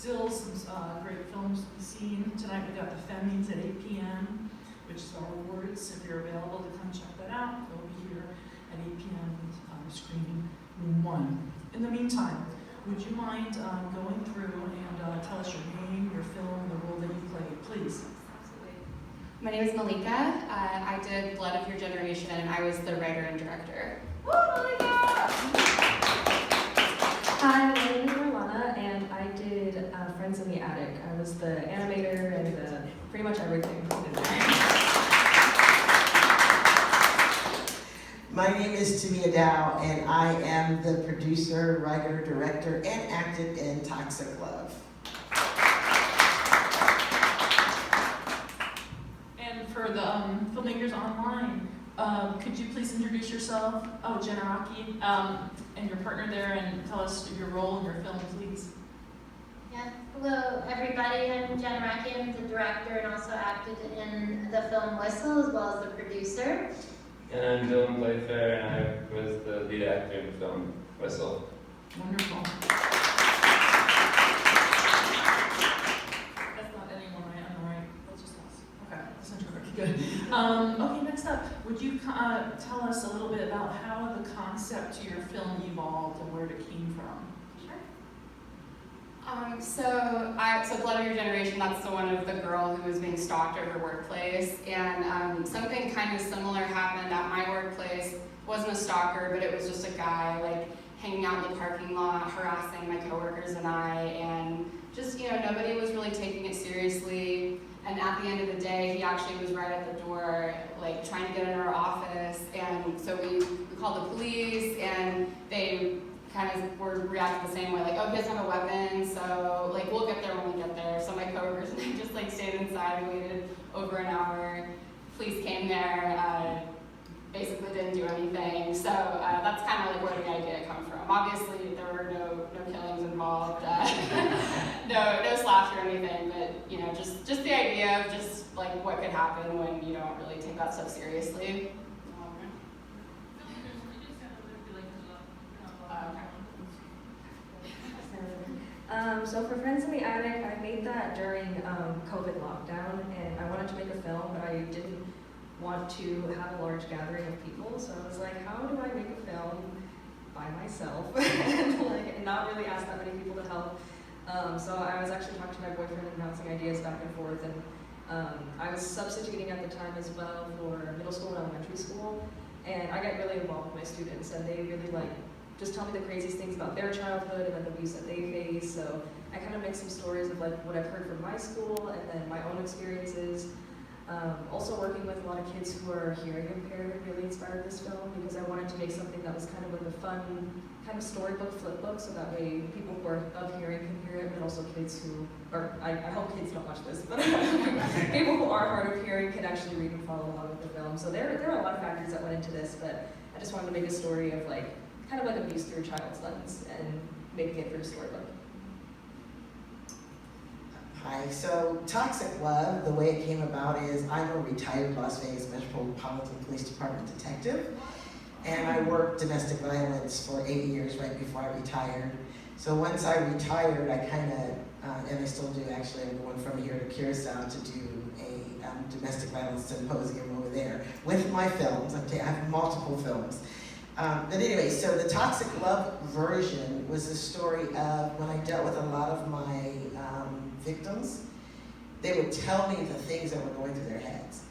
still some great films to be seen. Tonight we got The Femmings at 8 p.m., which is our awards. If you're available to come check that out, we'll be here at 8 p.m. Screening room 1. In the meantime, would you mind going through and tell us your name, your film, the role that you played, please? Absolutely. My name is Malika. I did Blood of Your Generation, and I was the writer and director. Woo, Malika! Hi, my name is Marlana, and I did Friends in the Attic. I was the animator and pretty much everything in there. My name is Tamia Dow, and I am the producer, writer, director, and acted in Toxic Love. And for the filmmakers online, could you please introduce yourself? Oh, Jen Araki, and your partner there, and tell us your role in your film, please. Yeah. Hello, everybody. I'm Jen Araki. I'm the director and also acted in the film Whistle, as well as the producer. And I'm Dylan Playfair, and I was the lead actor in the film Whistle. Wonderful. That's not anyone, right? I'm right. That's just us. Okay, that's not good. Okay, next up, would you tell us a little bit about how the concept to your film evolved and where it came from? So Blood of Your Generation, that's the one of the girl who was being stalked at her workplace, and something kind of similar happened at my workplace. Wasn't a stalker, but it was just a guy like hanging out in the parking lot, harassing my coworkers and I, and just, nobody was really taking it seriously. And at the end of the day, he actually was right at the door, like trying to get in our office, and so we called the police, and they kind of were reacting the same way, like, oh, he doesn't have a weapon, so like we'll get there when we get there. So my coworkers and I just like stayed inside and waited over an hour. Police came there, basically didn't do anything. So that's kind of like where the idea come from. Obviously there were no killings involved, no slash or anything, but just the idea of just like what could happen when you don't really take that stuff seriously. So for Friends in the Attic, I made that during COVID lockdown, and I wanted to make a film, but I didn't want to have a large gathering of people, so I was like, how do I make a film by myself and not really ask that many people to help? So I was actually talking to my boyfriend and bouncing ideas back and forth, and I was substituting at the time as well for middle school and elementary school, and I got really involved with my students, and they really just tell me the craziest things about their childhood and the abuse that they face. So I kind of make some stories of what I've heard from my school and then my own experiences. Also working with a lot of kids who are hearing impaired really inspired this film, because I wanted to make something that was kind of like a fun kind of storybook, flip book, so that way people who are of hearing can hear it, but also kids who are, I hope kids don't watch this, but people who are hard of hearing can actually read and follow along with the film. So there are a lot of factors that went into this, but I just wanted to make a story of kind of like abuse through a child's lens and making it through a storybook. Hi, so Toxic Love, the way it came about is I'm a retired Las Vegas Metropolitan Police Department detective, and I worked domestic violence for 8 years right before I retired. So once I retired, I kind of, and I still do actually, I'm going from here to Curacao to do a domestic violence symposium over there with my films. I have multiple films. But anyway, so the Toxic Love version was the story of when I dealt with a lot of my victims. They would tell me the things that were going through their heads.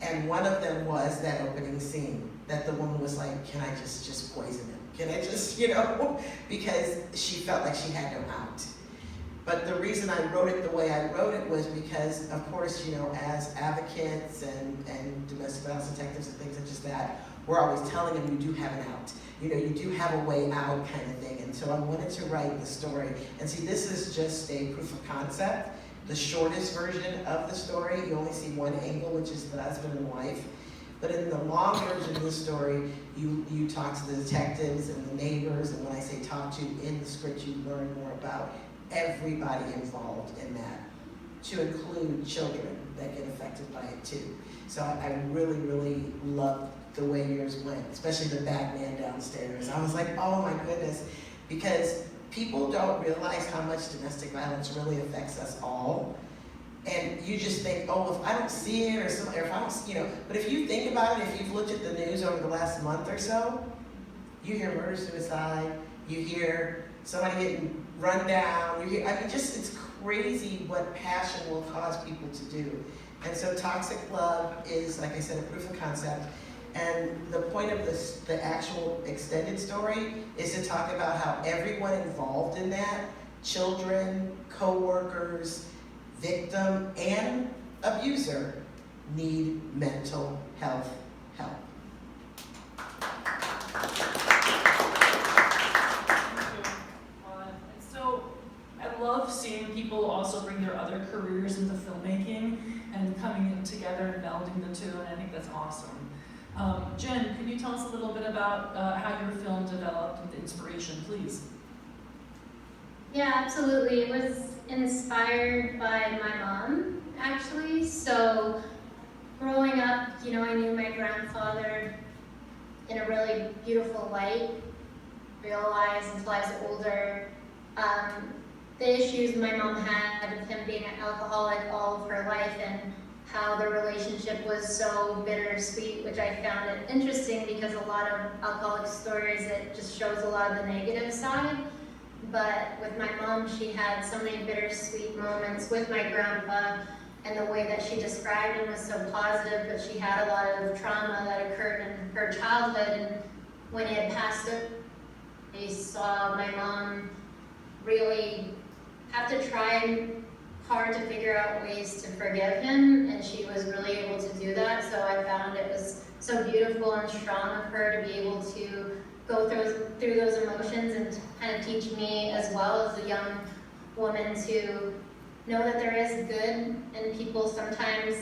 And one of them was that opening scene, that the woman was like, can I just poison him? Can I just, because she felt like she had no out. But the reason I wrote it the way I wrote it was because, of course, as advocates and domestic violence detectives and things such as that, we're always telling them you do have an out. You do have a way out kind of thing. And so I wanted to write the story. And see, this is just a proof of concept, the shortest version of the story. You only see one angle, which is the husband and wife. But in the long version of the story, you talk to the detectives and the neighbors. And when I say talk to, in the script, you learn more about everybody involved in that, to include children that get affected by it too. So I really, really loved the way yours went, especially the bad man downstairs. I was like, oh my goodness, because people don't realize how much domestic violence really affects us all. And you just think, oh, if I don't see it, or if I don't, but if you think about it, if you've looked at the news over the last month or so, you hear murder, suicide, you hear somebody getting run down, it's crazy what passion will cause people to do. And so Toxic Love is, like I said, a proof of concept. And the point of the actual extended story is to talk about how everyone involved in that, children, co-workers, victim, and abuser, need mental health help. So I love seeing people also bring their other careers into filmmaking and coming in together and melding the two, and I think that's awesome. Jen, can you tell us a little bit about how your film developed and the inspiration, please? Yeah, absolutely. It was inspired by my mom, actually. So growing up, I knew my grandfather in a really beautiful light, realized until I was older, the issues my mom had with him being an alcoholic all of her life, and how the relationship was so bittersweet, which I found it interesting because a lot of alcoholic stories, it just shows a lot of the negative side. But with my mom, she had so many bittersweet moments with my grandpa, and the way that she described him was so positive, but she had a lot of trauma that occurred in her childhood, and when he had passed away, I saw my mom really have to try hard to figure out ways to forgive him, and she was really able to do that. So I found it was so beautiful and strong of her to be able to go through those emotions and to kind of teach me as well as a young woman to know that there is good, and people sometimes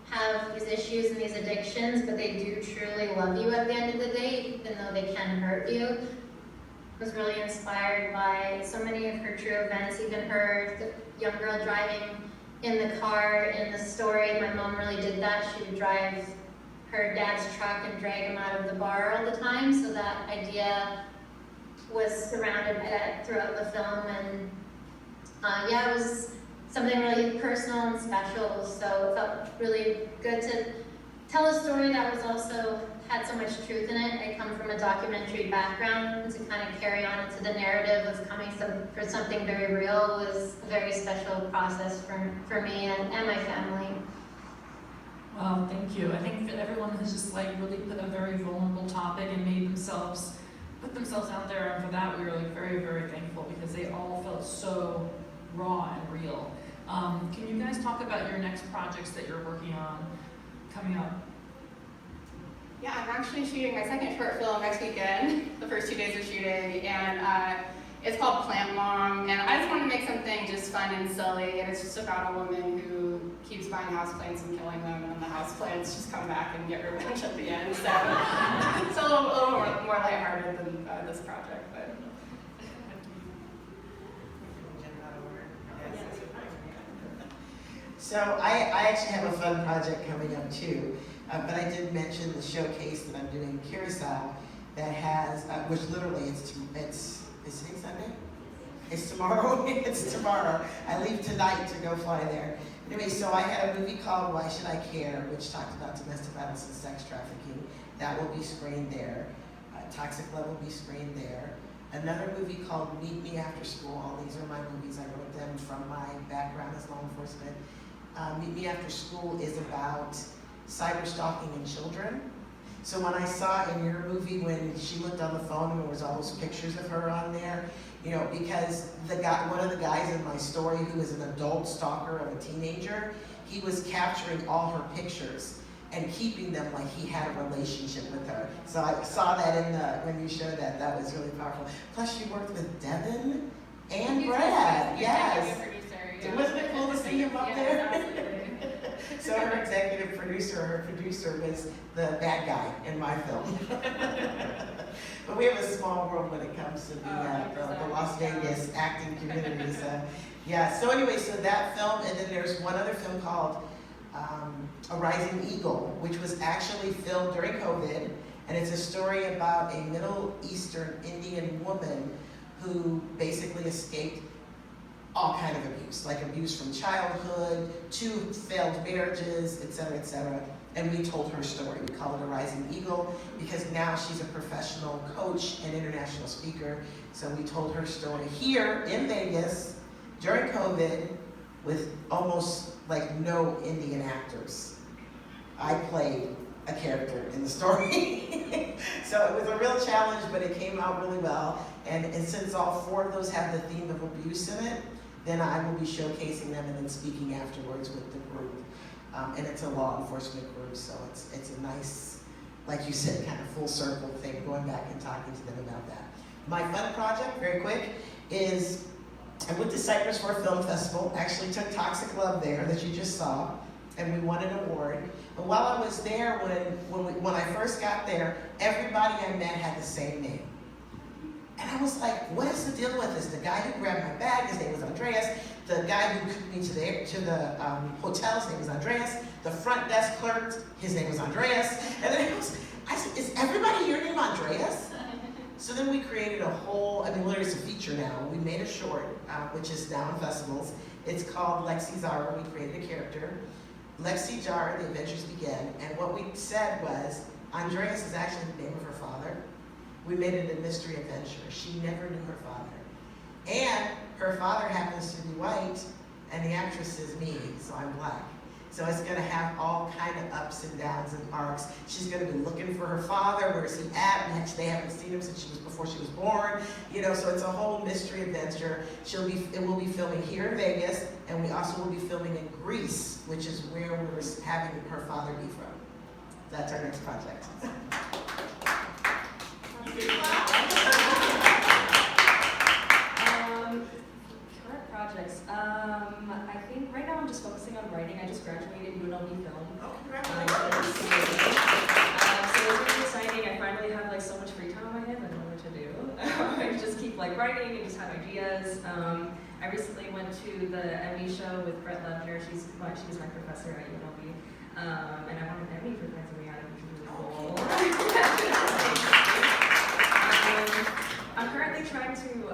have these issues and these addictions, but they do truly love you at the end of the day, even though they can hurt you. I was really inspired by so many of her true events, even her, the young girl driving in the car in the story. My mom really did that. She would drive her dad's truck and drag him out of the bar all the time, so that idea was surrounded by that throughout the film. And it was something really personal and special, so it felt really good to tell a story that was also had so much truth in it. I come from a documentary background, to kind of carry on into the narrative of coming for something very real was a very special process for me and my family. Well, thank you. I think that everyone has just really put a very vulnerable topic and put themselves out there, and for that we were very, very thankful, because they all felt so raw and real. Can you guys talk about your next projects that you're working on coming up? Yeah, I'm actually shooting my second short film next weekend, the first 2 days of shooting, and it's called Plant Mom, and I just wanted to make something just fun and silly, and it's just about a woman who keeps buying houseplants and killing them, and then the houseplants just come back and get revenge at the end, so it's a little more lighthearted than this project, but. So I actually have a fun project coming up too, but I did mention the showcase that I'm doing in Curacao that has, which literally is today Sunday? It's tomorrow. It's tomorrow. I leave tonight to go fly there. Anyway, so I had a movie called Why Should I Care, which talked about domestic violence and sex trafficking. That will be screened there. Toxic Love will be screened there. Another movie called Meet Me After School. All these are my movies. I wrote them from my background as law enforcement. Meet Me After School is about cyber stalking in children. So when I saw in your movie when she looked on the phone and there was all those pictures of her on there, because one of the guys in my story who was an adult stalker of a teenager, he was capturing all her pictures and keeping them like he had a relationship with her. So I saw that when you showed that. That was really powerful. Plus you worked with Devin and Brad. Yes. Wasn't it cool to see him up there? So her executive producer, was the bad guy in my film. But we have a small world when it comes to the Las Vegas acting community. So anyway, so that film, and then there's one other film called A Rising Eagle, which was actually filmed during COVID, and it's a story about a Middle Eastern Indian woman who basically escaped all kind of abuse, like abuse from childhood, 2 failed marriages, et cetera, and we told her story. We call it a Rising Eagle because now she's a professional coach and international speaker. So we told her story here in Vegas during COVID with almost like no Indian actors. I played a character in the story. So it was a real challenge, but it came out really well. And since all 4 of those have the theme of abuse in it, then I will be showcasing them and then speaking afterwards with the group. And it's a law enforcement group, so it's a nice, like you said, kind of full circle thing, going back and talking to them about that. My fun project, very quick, is I went to Cyprus for a film festival, actually took Toxic Love there that you just saw, and we won an award. But while I was there, when I first got there, everybody I met had the same name. And I was like, what is the deal with this? The guy who grabbed my bag, his name was Andreas. The guy who took me to the hotel, his name was Andreas. The front desk clerk, his name was Andreas. And then I said, is everybody here named Andreas? So then we created a whole, literally it's a feature now. We made a short, which is now in festivals. It's called Lexi Zara. We created a character. Lexi Zara, the adventures begin. And what we said was, Andreas is actually the name of her father. We made it a mystery adventure. She never knew her father. And her father happens to be white, and the actress is me, so I'm black. So it's gonna have all kind of ups and downs and arcs. She's gonna be looking for her father, where's he at? And they haven't seen him since before she was born. So it's a whole mystery adventure. It will be filming here in Vegas, and we also will be filming in Greece, which is where we're having her father be from. That's our next project. Current projects. I think right now I'm just focusing on writing. I just graduated UNLV Film. Oh, So congratulations. it's really exciting. I finally have like so much free time on my hands. I don't know what to do. I just keep like writing and just have ideas. I recently went to the Emmy show with Brett Levner. She was my professor at UNLV. And I won an Emmy for Friends of the Attic, which is really cool. I'm currently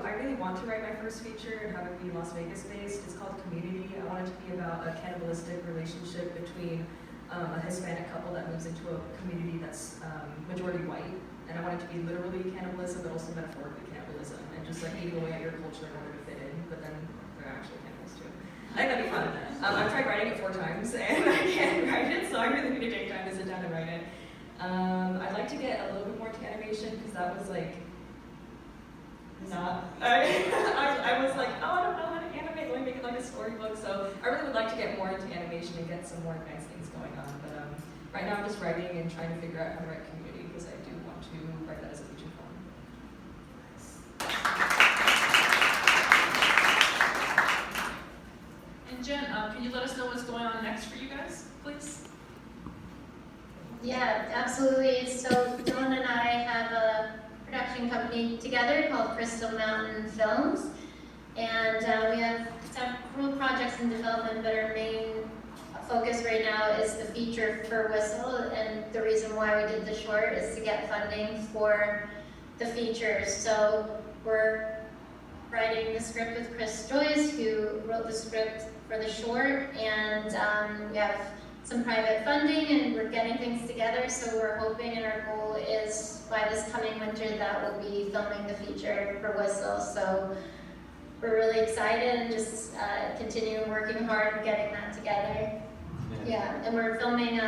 I really want to write my first feature and have it be Las Vegas based. It's called Community. I want it to be about a cannibalistic relationship between a Hispanic couple that moves into a community that's majority white. And I want it to be literally cannibalism, but also metaphorically cannibalism, and just like eating away at your culture in order to fit in, but then they're actually cannibals too. I think that'd be fun. I've tried writing it 4 times and I can't write it, so I really need to take time to sit down and write it. I'd like to get a little bit more to animation because that was like I was like, oh, I don't know how to animate, let me make it like a storybook. So I really would like to get more into animation and get some more advanced things going on. But right now I'm just writing and trying to figure out how to write Community because I do want to write that as a feature film. And Jen, can you let us know what's going on next for you guys, please? Yeah, absolutely. So Dylan and I have a production company together called Crystal Mountain Films, and we have several projects in development, but our main focus right now is the feature for Whistle, and the reason why we did the short is to get funding for the features. So we're writing the script with Chris Joyce, who wrote the script for the short, and we have some private funding and we're getting things together, so we're hoping, and our goal is by this coming winter that we'll be filming the feature for Whistle. So we're really excited and just continuing working hard and getting that together. Yeah, and we're filming,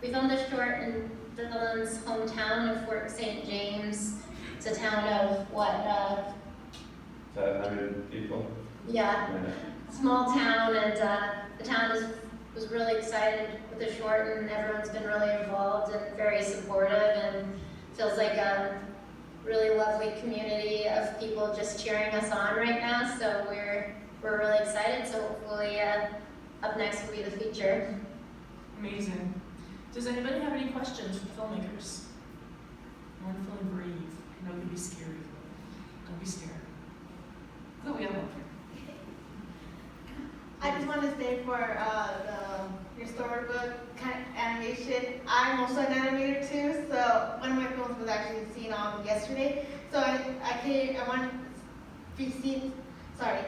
we filmed the short in Dylan's hometown of Fort St. James. It's a town of what? 500 people. Yeah, small town, and the town was really excited with the short, and everyone's been really involved and very supportive, and feels like a really lovely community of people just cheering us on right now. So we're really excited. So hopefully up next will be the feature. Amazing. Does anybody have any questions for the filmmakers? No one feeling brave? I know it can be scary. Don't be scared. Oh, we have one here. I just want to say for your storybook kind of animation, I'm also an animator too. So one of my films was actually seen on yesterday. So I be seen. Sorry.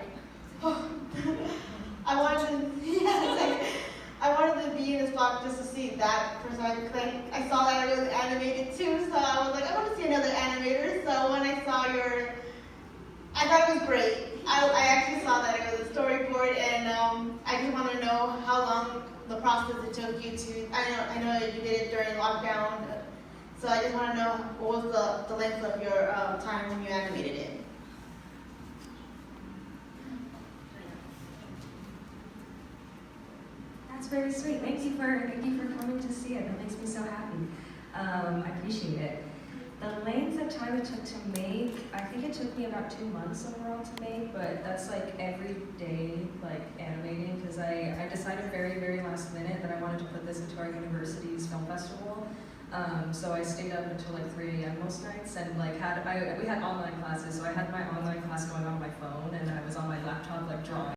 I wanted to, yeah, it's like, I wanted to be in this block just to see that perspective. Like, I saw that it was animated too, so I was like, I want to see another animator. So when I saw I thought it was great. I actually saw that it was a storyboard, and I just want to know how long the process it took you to. I know you did it during lockdown, so I just want to know what was the length of your time when you animated it. That's very sweet. Thank you for coming to see it. That makes me so happy. I appreciate it. The length of time it took to make, I think it took me about 2 months overall to make, but that's like every day, like animating, because I decided very last minute that I wanted to put this into our university's film festival. So I stayed up until like 3 a.m. most nights, and like we had online classes, so I had my online class going on my phone, and I was on my laptop like drawing.